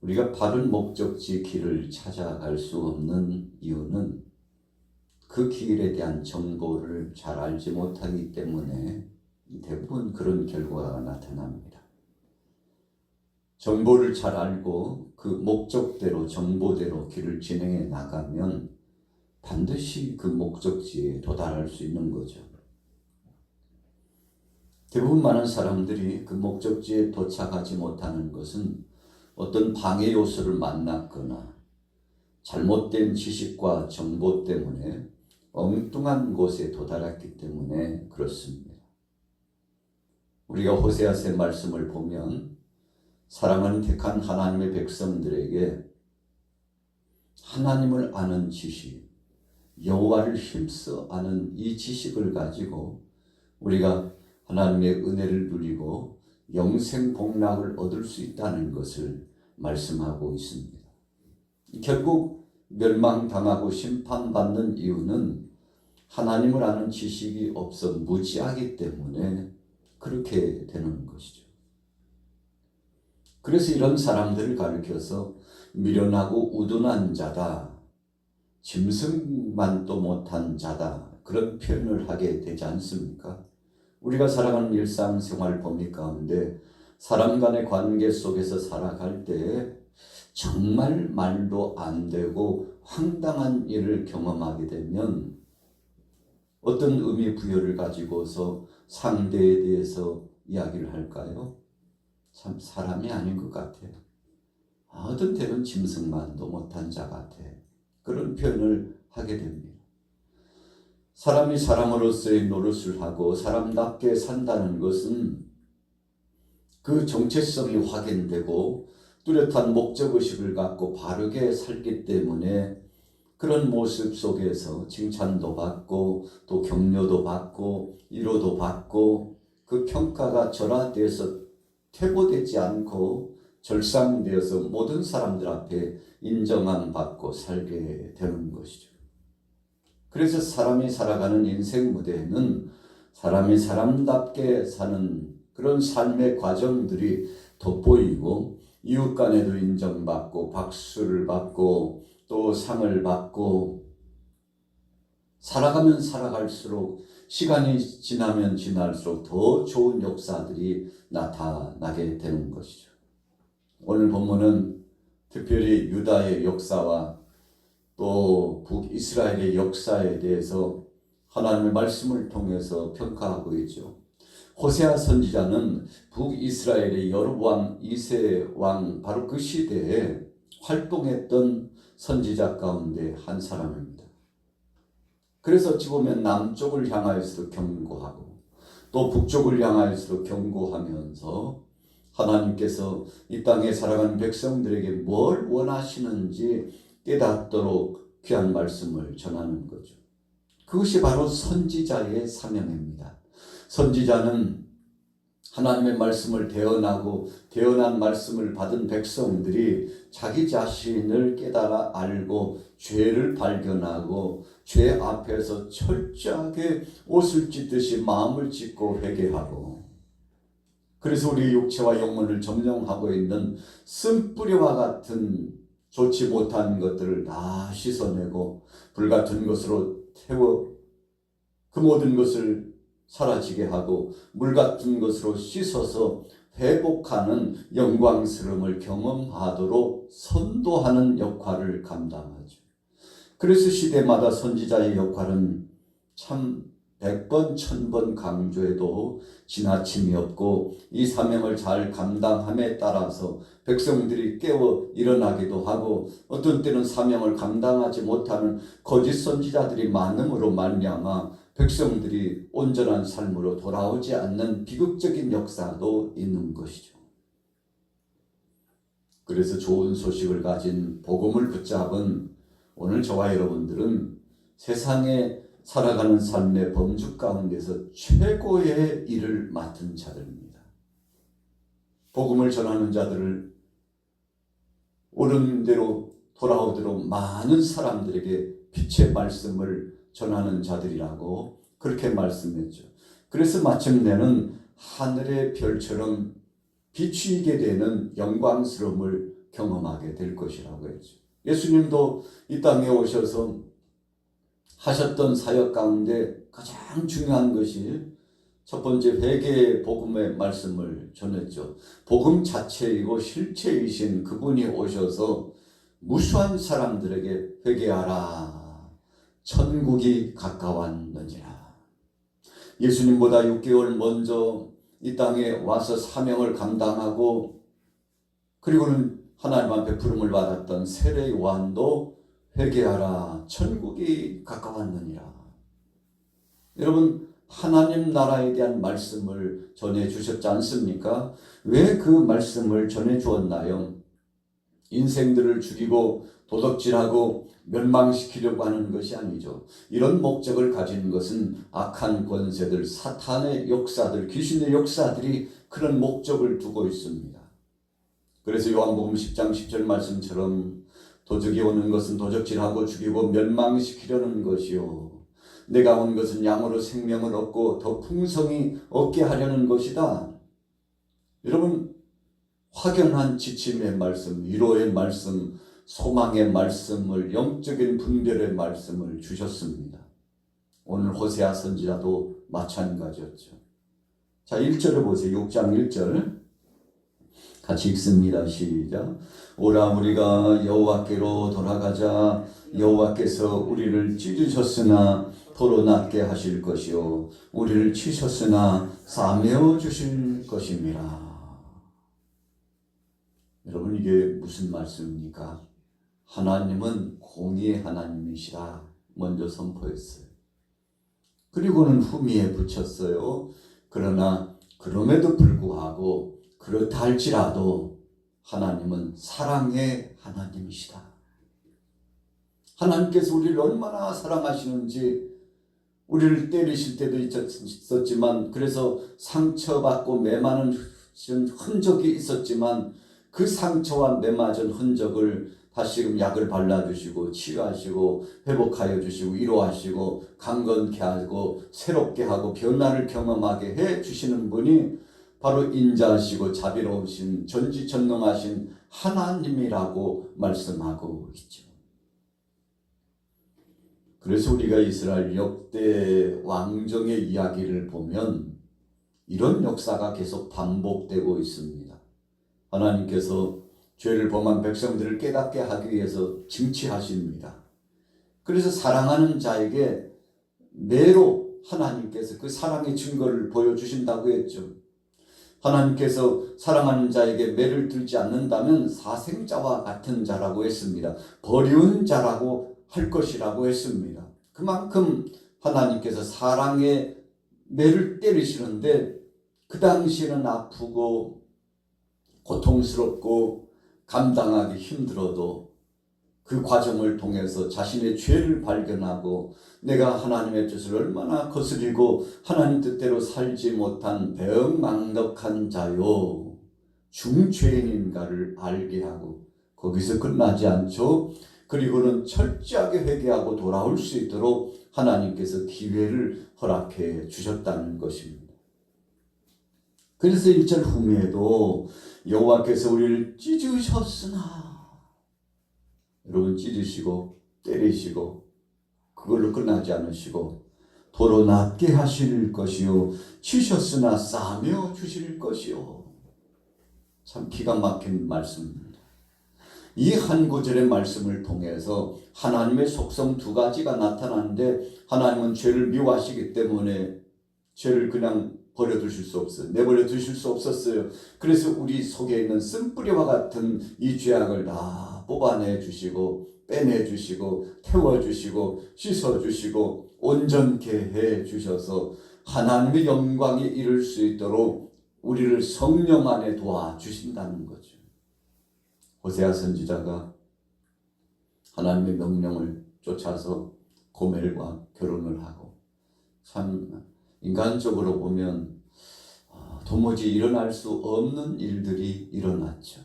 우리가 바른 목적지 길을 찾아갈 수 없는 이유는 그 길에 대한 정보를 잘 알지 못하기 때문에 대부분 그런 결과가 나타납니다. 정보를 잘 알고 그 목적대로 정보대로 길을 진행해 나가면 반드시 그 목적지에 도달할 수 있는 거죠. 대부분 많은 사람들이 그 목적지에 도착하지 못하는 것은 어떤 방해 요소를 만났거나 잘못된 지식과 정보 때문에 엉뚱한 곳에 도달했기 때문에 그렇습니다. 우리가 호세아서의 말씀을 보면 사랑하는 택한 하나님의 백성들에게 하나님을 아는 지식, 여호와를 힘써 아는 이 지식을 가지고 우리가 하나님의 은혜를 누리고 영생 복락을 얻을 수 있다는 것을 말씀하고 있습니다. 결국 멸망당하고 심판받는 이유는 하나님을 아는 지식이 없어 무지하기 때문에 그렇게 되는 것이죠. 그래서 이런 사람들을 가리켜서 미련하고 우둔한 자다, 짐승만도 못한 자다, 그런 표현을 하게 되지 않습니까? 우리가 살아가는 일상생활 범위 가운데 사람 간의 관계 속에서 살아갈 때 정말 말도 안 되고 황당한 일을 경험하게 되면 어떤 의미 부여를 가지고서 상대에 대해서 이야기를 할까요? 참 사람이 아닌 것 같아. 어떤 때는 짐승만도 못한 자 같아. 그런 표현을 하게 됩니다. 사람이 사람으로서의 노릇을 하고 사람답게 산다는 것은 그 정체성이 확인되고 뚜렷한 목적의식을 갖고 바르게 살기 때문에 그런 모습 속에서 칭찬도 받고 또 격려도 받고 위로도 받고 그 평가가 절하되어서 퇴보되지 않고 절상되어서 모든 사람들 앞에 인정함 받고 살게 되는 것이죠. 그래서 사람이 살아가는 인생 무대에는 사람이 사람답게 사는 그런 삶의 과정들이 돋보이고 이웃 간에도 인정받고 박수를 받고 또 상을 받고 살아가면 살아갈수록 시간이 지나면 지날수록 더 좋은 역사들이 나타나게 되는 것이죠. 오늘 본문은 특별히 유다의 역사와 또 북이스라엘의 역사에 대해서 하나님의 말씀을 통해서 평가하고 있죠. 호세아 선지자는 북이스라엘의 여로보암 2세 왕 바로 그 시대에 활동했던 선지자 가운데 한 사람입니다. 그래서 어찌 보면 남쪽을 향하여서도 경고하고 또 북쪽을 향하여서도 경고하면서 하나님께서 이 땅에 살아가는 백성들에게 뭘 원하시는지 깨닫도록 귀한 말씀을 전하는 거죠. 그것이 바로 선지자의 사명입니다. 선지자는 하나님의 말씀을 대언한 말씀을 받은 백성들이 자기 자신을 깨달아 알고 죄를 발견하고 죄 앞에서 철저하게 옷을 찢듯이 마음을 찢고 회개하고 그래서 우리 육체와 영혼을 점령하고 있는 쓴뿌리와 같은 좋지 못한 것들을 다 씻어내고 불같은 것으로 태워 그 모든 것을 사라지게 하고 물 같은 것으로 씻어서 회복하는 영광스러움을 경험하도록 선도하는 역할을 감당하죠. 그래서 시대마다 선지자의 역할은 참 100번, 1000번 강조해도 지나침이 없고 이 사명을 잘 감당함에 따라서 백성들이 깨어 일어나기도 하고 어떤 때는 사명을 감당하지 못하는 거짓 선지자들이 많음으로 말미암아 백성들이 온전한 삶으로 돌아오지 않는 비극적인 역사도 있는 것이죠. 그래서 좋은 소식을 가진 복음을 붙잡은 오늘 저와 여러분들은 세상에 살아가는 삶의 범주 가운데서 최고의 일을 맡은 자들입니다. 복음을 전하는 자들을 옳은 대로 돌아오도록 많은 사람들에게 빛의 말씀을 전하는 자들이라고 그렇게 말씀했죠. 그래서 마침내는 하늘의 별처럼 비추이게 되는 영광스러움을 경험하게 될 것이라고 했죠. 예수님도 이 땅에 오셔서 하셨던 사역 가운데 가장 중요한 것이 첫 번째 회개의 복음의 말씀을 전했죠. 복음 자체이고 실체이신 그분이 오셔서 무수한 사람들에게 회개하라. 천국이 가까웠느니라. 예수님보다 6개월 먼저 이 땅에 와서 사명을 감당하고 그리고는 하나님 앞에 부름을 받았던 세례 요한도 회개하라. 천국이 가까웠느니라. 여러분, 하나님 나라에 대한 말씀을 전해 주셨지 않습니까? 왜 그 말씀을 전해 주었나요? 인생들을 죽이고 도덕질하고 멸망시키려고 하는 것이 아니죠. 이런 목적을 가진 것은 악한 권세들, 사탄의 역사들, 귀신의 역사들이 그런 목적을 두고 있습니다. 그래서 요한복음 10장 10절 말씀처럼 도적이 오는 것은 도적질하고 죽이고 멸망시키려는 것이요. 내가 온 것은 양으로 생명을 얻고 더 풍성히 얻게 하려는 것이다. 여러분, 확연한 지침의 말씀, 위로의 말씀, 소망의 말씀을, 영적인 분별의 말씀을 주셨습니다. 오늘 호세아 선지자도 마찬가지였죠. 자, 1절을 보세요. 6장 1절 같이 읽습니다. 시작. 오라 우리가 여호와께로 돌아가자. 여호와께서 우리를 찢으셨으나 도로 낫게 하실 것이요 우리를 치셨으나 싸매어 주실 것임이라. 여러분, 이게 무슨 말씀입니까? 하나님은 공의의 하나님이시라 먼저 선포했어요. 그리고는 후미에 붙였어요. 그러나 그럼에도 불구하고 그렇다 할지라도 하나님은 사랑의 하나님이시다. 하나님께서 우리를 얼마나 사랑하시는지, 우리를 때리실 때도 있었지만, 그래서 상처받고 매맞은 흔적이 있었지만 그 상처와 매맞은 흔적을 다시금 약을 발라주시고 치유하시고 회복하여 주시고 위로하시고 강건케 하고 새롭게 하고 변화를 경험하게 해주시는 분이 바로 인자하시고 자비로우신 전지전능하신 하나님이라고 말씀하고 있죠. 그래서 우리가 이스라엘 역대 왕정의 이야기를 보면 이런 역사가 계속 반복되고 있습니다. 하나님께서 죄를 범한 백성들을 깨닫게 하기 위해서 징치하십니다. 그래서 사랑하는 자에게 매로 하나님께서 그 사랑의 증거를 보여주신다고 했죠. 하나님께서 사랑하는 자에게 매를 들지 않는다면 사생자와 같은 자라고 했습니다. 버리운 자라고 할 것이라고 했습니다. 그만큼 하나님께서 사랑의 매를 때리시는데 그 당시에는 아프고 고통스럽고 감당하기 힘들어도 그 과정을 통해서 자신의 죄를 발견하고 내가 하나님의 뜻을 얼마나 거스리고 하나님 뜻대로 살지 못한 배은망덕한 자요 중죄인인가를 알게 하고 거기서 끝나지 않죠. 그리고는 철저하게 회개하고 돌아올 수 있도록 하나님께서 기회를 허락해 주셨다는 것입니다. 그래서 1절 후미에도 여호와께서 우리를 찢으셨으나, 여러분, 찢으시고 때리시고 그걸로 끝나지 않으시고 도로 낫게 하실 것이요 치셨으나 싸매어 주실 것이요. 참 기가 막힌 말씀입니다. 이 한 구절의 말씀을 통해서 하나님의 속성 두 가지가 나타나는데, 하나님은 죄를 미워하시기 때문에 죄를 그냥 버려두실 수 없어요. 내버려 두실 수 없었어요. 그래서 우리 속에 있는 쓴뿌리와 같은 이 죄악을 다 뽑아내 주시고 빼내 주시고 태워 주시고 씻어 주시고 온전케 해 주셔서 하나님의 영광에 이를 수 있도록 우리를 성령 안에 도와주신다는 거죠. 호세아 선지자가 하나님의 명령을 쫓아서 고멜과 결혼을 하고, 참 인간적으로 보면 도무지 일어날 수 없는 일들이 일어났죠.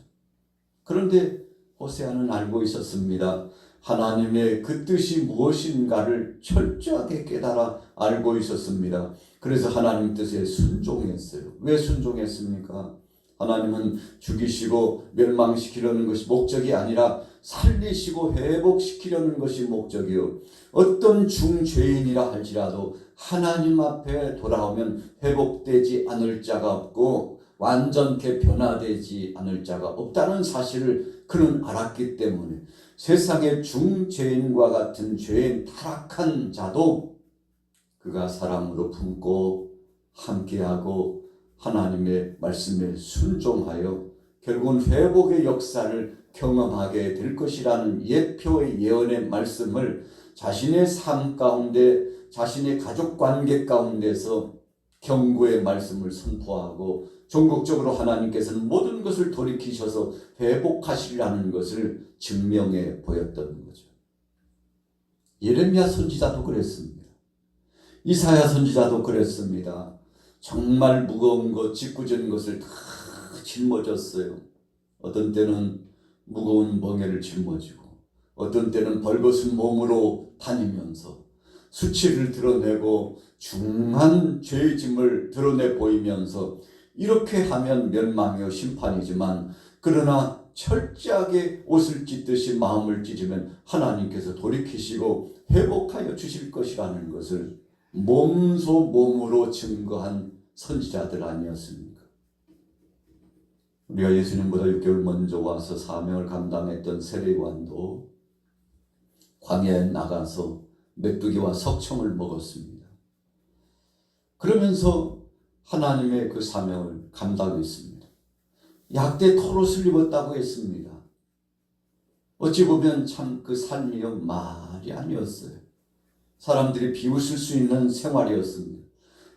그런데 호세아는 알고 있었습니다. 하나님의 그 뜻이 무엇인가를 철저하게 깨달아 알고 있었습니다. 그래서 하나님 뜻에 순종했어요. 왜 순종했습니까? 하나님은 죽이시고 멸망시키려는 것이 목적이 아니라 살리시고 회복시키려는 것이 목적이요. 어떤 중죄인이라 할지라도 하나님 앞에 돌아오면 회복되지 않을 자가 없고 완전케 변화되지 않을 자가 없다는 사실을 그는 알았기 때문에 세상의 중죄인과 같은 죄인 타락한 자도 그가 사랑으로 품고 함께하고 하나님의 말씀에 순종하여 결국은 회복의 역사를 경험하게 될 것이라는 예표의 예언의 말씀을 자신의 삶 가운데 자신의 가족관계 가운데서 경고의 말씀을 선포하고 전국적으로 하나님께서는 모든 것을 돌이키셔서 회복하시리라는 것을 증명해 보였던 거죠. 예레미야 선지자도 그랬습니다. 이사야 선지자도 그랬습니다. 정말 무거운 것, 짓궂은 것을 다 짊어졌어요. 어떤 때는 무거운 멍에를 짊어지고 어떤 때는 벌거벗은 몸으로 다니면서 수치를 드러내고 중한 죄의 짐을 드러내 보이면서 이렇게 하면 멸망이요 심판이지만 그러나 철저하게 옷을 찢듯이 마음을 찢으면 하나님께서 돌이키시고 회복하여 주실 것이라는 것을 몸소 몸으로 증거한 선지자들 아니었습니까? 우리가 예수님보다 6개월 먼저 와서 사명을 감당했던 세례요한도 광야에 나가서 메뚜기와 석청을 먹었습니다. 그러면서 하나님의 그 사명을 감당했습니다. 약대 털옷을 입었다고 했습니다. 어찌 보면 참 그 삶이요 말이 아니었어요. 사람들이 비웃을 수 있는 생활이었습니다.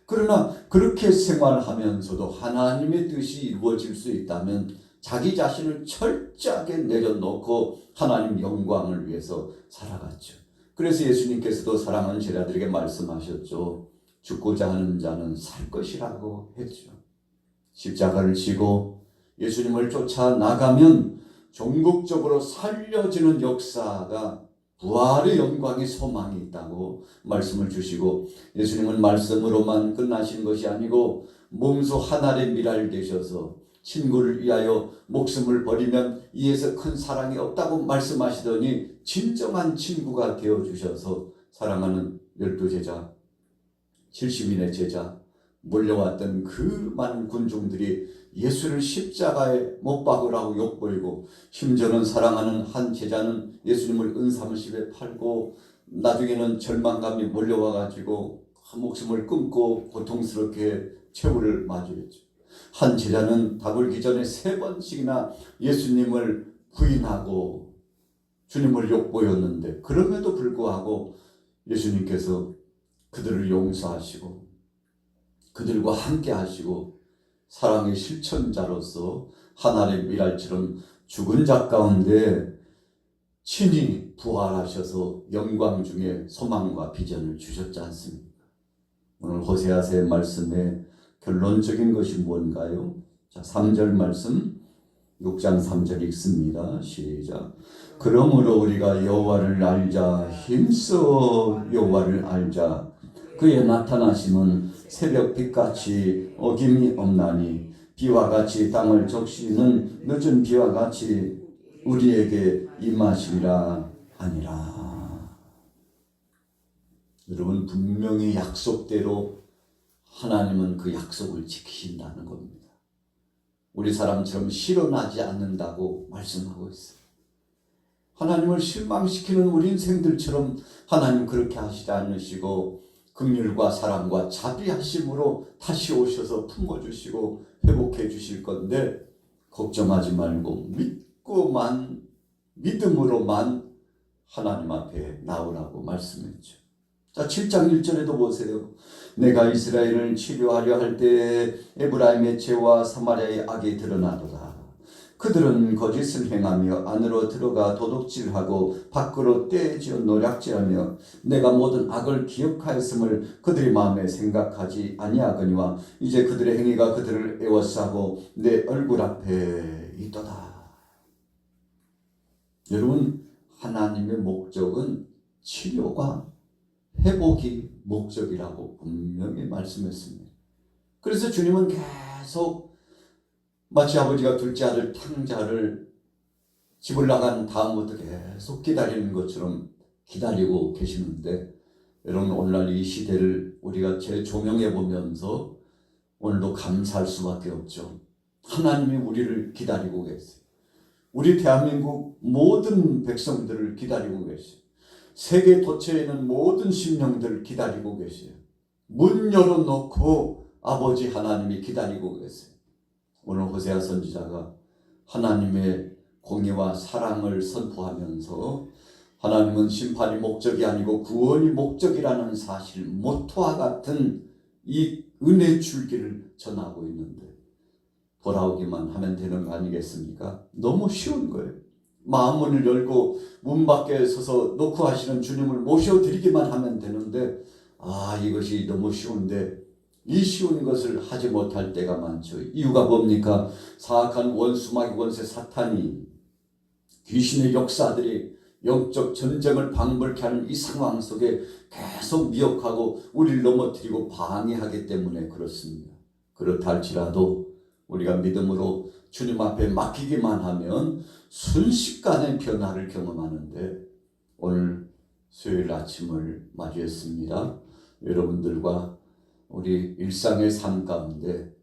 그러나 그렇게 생활하면서도 하나님의 뜻이 이루어질 수 있다면 자기 자신을 철저하게 내려놓고 하나님 영광을 위해서 살아갔죠. 그래서 예수님께서도 사랑하는 제자들에게 말씀하셨죠. 죽고자 하는 자는 살 것이라고 했죠. 십자가를 지고 예수님을 쫓아 나가면 종국적으로 살려지는 역사가 부활의 영광의 소망이 있다고 말씀을 주시고 예수님은 말씀으로만 끝나신 것이 아니고 몸소 하늘에 미랄되셔서 친구를 위하여 목숨을 버리면 이에서 큰 사랑이 없다고 말씀하시더니 진정한 친구가 되어주셔서 사랑하는 12제자 70인의 제자 몰려왔던 그 많은 군중들이 예수를 십자가에 못 박으라고 욕보이고 심지어는 사랑하는 한 제자는 예수님을 은사무실에 팔고 나중에는 절망감이 몰려와가지고 목숨을 끊고 고통스럽게 최후를 마주했죠. 한 제자는 다불기 전에 3번씩이나 예수님을 부인하고 주님을 욕보였는데 그럼에도 불구하고 예수님께서 그들을 용서하시고 그들과 함께 하시고 사랑의 실천자로서 하늘의 미랄처럼 죽은 자 가운데 친히 부활하셔서 영광 중에 소망과 비전을 주셨지 않습니까? 오늘 호세아서의 말씀의 결론적인 것이 뭔가요? 자, 3절 말씀 6장 3절 읽습니다. 시작. 그러므로 우리가 여호와를 알자 힘써 여호와를 알자 그의 나타나심은 새벽 빛같이 어김이 없나니 비와 같이 땅을 적시는 늦은 비와 같이 우리에게 임하시리라 하니라. 여러분 분명히 약속대로 하나님은 그 약속을 지키신다는 겁니다. 우리 사람처럼 실현하지 않는다고 말씀하고 있어요. 하나님을 실망시키는 우리 인생들처럼 하나님 그렇게 하시지 않으시고 긍휼과 사랑과 자비하심으로 다시 오셔서 품어주시고 회복해 주실 건데 걱정하지 말고 믿음으로만 하나님 앞에 나오라고 말씀했죠. 자, 7장 1절에도 보세요. 내가 이스라엘을 치료하려 할 때 에브라임의 죄와 사마리아의 악이 드러나도다. 그들은 거짓을 행하며 안으로 들어가 도둑질하고 밖으로 떼지어 노략질하며 내가 모든 악을 기억하였음을 그들의 마음에 생각하지 아니하거니와 이제 그들의 행위가 그들을 애워싸고 내 얼굴 앞에 있도다. 여러분 하나님의 목적은 치료가 회복이 목적이라고 분명히 말씀했습니다. 그래서 주님은 계속 마치 아버지가 둘째 아들 탕자를 집을 나간 다음부터 계속 기다리는 것처럼 기다리고 계시는데, 여러분 오늘날 이 시대를 우리가 재조명해 보면서 오늘도 감사할 수밖에 없죠. 하나님이 우리를 기다리고 계세요. 우리 대한민국 모든 백성들을 기다리고 계세요. 세계 도처에 있는 모든 심령들을 기다리고 계세요. 문 열어놓고 아버지 하나님이 기다리고 계세요. 오늘 호세아 선지자가 하나님의 공의와 사랑을 선포하면서 하나님은 심판이 목적이 아니고 구원이 목적이라는 사실, 모토와 같은 이 은혜 줄기를 전하고 있는데, 돌아오기만 하면 되는 거 아니겠습니까? 너무 쉬운 거예요. 마음문을 열고 문 밖에 서서 놓고 하시는 주님을 모셔드리기만 하면 되는데, 이것이 너무 쉬운데 이 쉬운 것을 하지 못할 때가 많죠. 이유가 뭡니까? 사악한 원수마귀 권세 사탄이, 귀신의 역사들이 영적 전쟁을 방불케 하는 이 상황 속에 계속 미혹하고 우리를 넘어뜨리고 방해하기 때문에 그렇습니다. 그렇다 할지라도 우리가 믿음으로 주님 앞에 맡기기만 하면 순식간에 변화를 경험하는데, 오늘 수요일 아침을 맞이했습니다. 여러분들과 우리 일상의 삶 가운데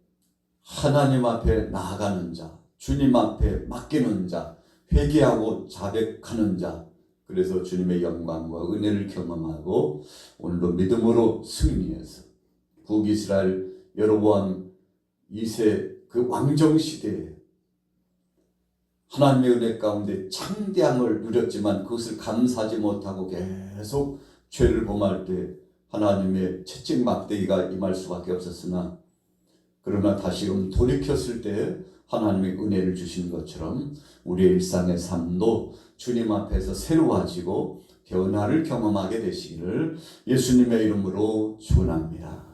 하나님 앞에 나아가는 자, 주님 앞에 맡기는 자, 회개하고 자백하는 자, 그래서 주님의 영광과 은혜를 경험하고 오늘도 믿음으로 승리해서 북이스라엘 여로보암 2세 그 왕정시대에 하나님의 은혜 가운데 창대함을 누렸지만 그것을 감사하지 못하고 계속 죄를 범할 때 하나님의 채찍 막대기가 임할 수밖에 없었으나, 그러나 다시금 돌이켰을 때 하나님의 은혜를 주시는 것처럼 우리의 일상의 삶도 주님 앞에서 새로워지고 변화를 경험하게 되시기를 예수님의 이름으로 축원합니다.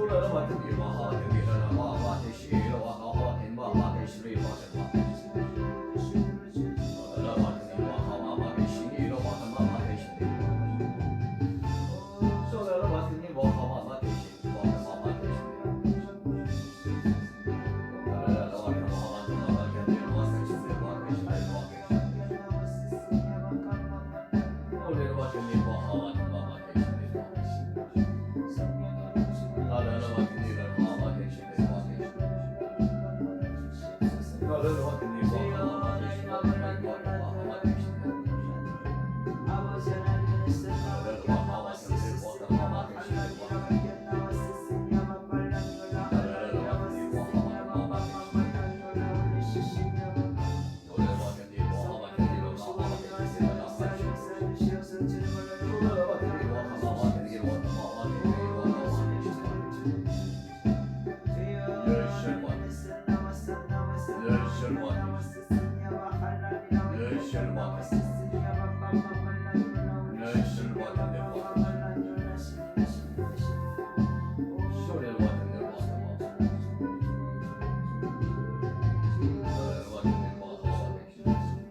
出来了嘛，这地方好，这地